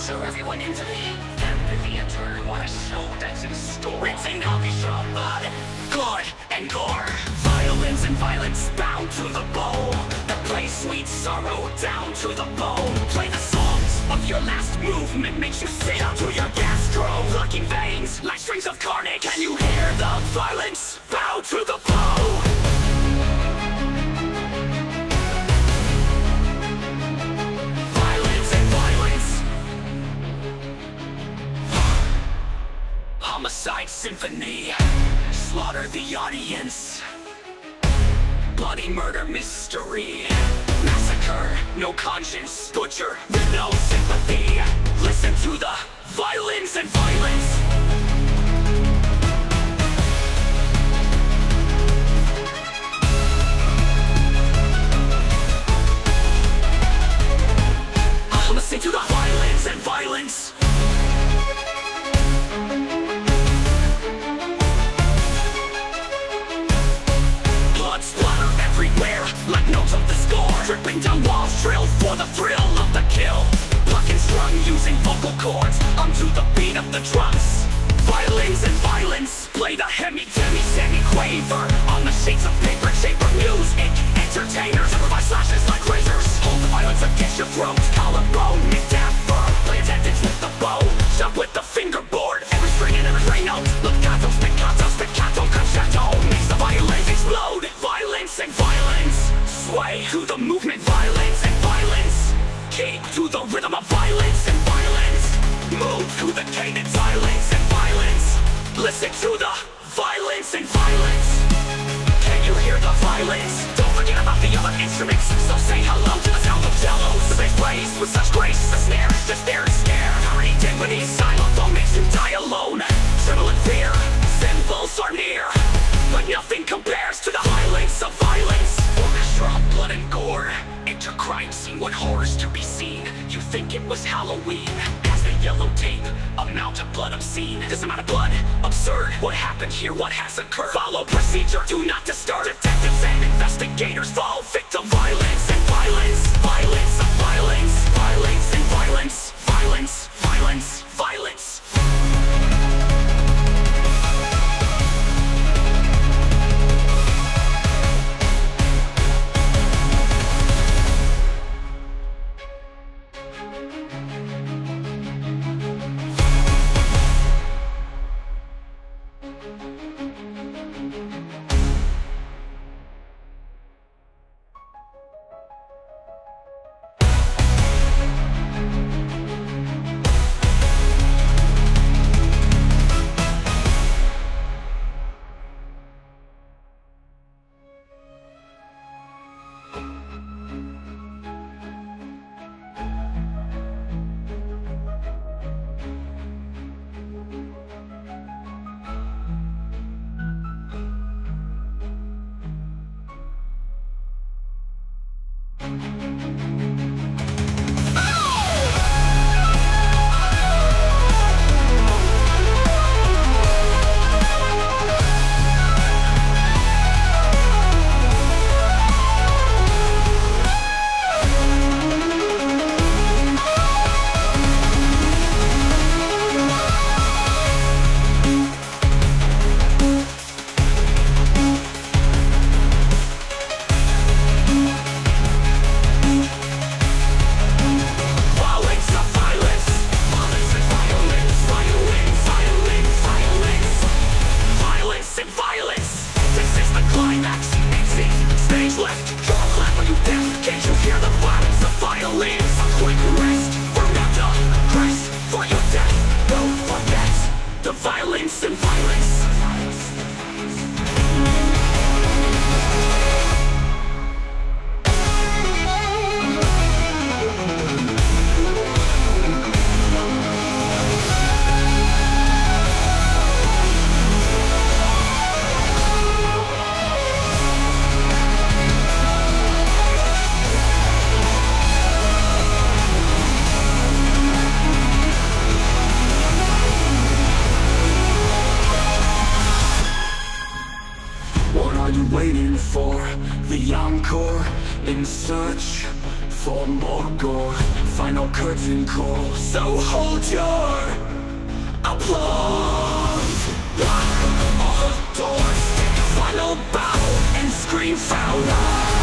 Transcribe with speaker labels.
Speaker 1: Usher everyone into the Amphitheatre. What a show that's in store. Rinsing orchestra, blood, blood, and gore. Violins and violence bound to the bow. That play sweet sorrow down to the bone. Play the songs of your last movement. Makes you sit up to your Gastro. Plucking veins like strings of Carnage. Can you hear the violence bow to the bow? Homicide, Symphony, slaughter the audience. Bloody murder mystery. Massacre, no conscience. Butcher with no sympathy. Listen to the violins and violence. Listen to the violins and violence. Like notes of the score, dripping down walls, Trill for the thrill of the kill. Plucking strung using vocal cords, onto the beat of the drums. Violins and violence, play the hemi, demi, Quaver. On the sheets of paper, shaper music. Entertainers improvise slashes like razors. Hold the violence against your throat, collarbone, mid-dapper. Play attendance with the bow, jump with the fingerboard. Every string and every string note. Legato, staccato, concerto. Makes the violins explode. Violence and violence. Sway to the movement, violence and violence. Keep to the rhythm of violence and violence. Move to the cadence, violence and violence. Listen to the violence and violence. Can you hear the violence? Don't forget about the other instruments. So say hello to the sound of cellos. The bass plays with such grace. The snare is just there to scare. Harmony, demi, xylophone makes you die alone. Tremble in fear, cymbals are near. But nothing compares to the violence of violence. Orchestra, blood and gore. Enter crime scene, what horrors to be seen. You think it was Halloween. As the yellow tape, amount of blood obscene. This amount of blood, absurd. What happened here, what has occurred? Follow procedure, do not disturb. Detectives and investigators fall victim. Violence and violence. Violence of violence. Violence and violence. Violence, violence, violence. waiting for the encore, in search for more gore. Final curtain call, so hold your applause. Lock all doors, final bow, and scream foul.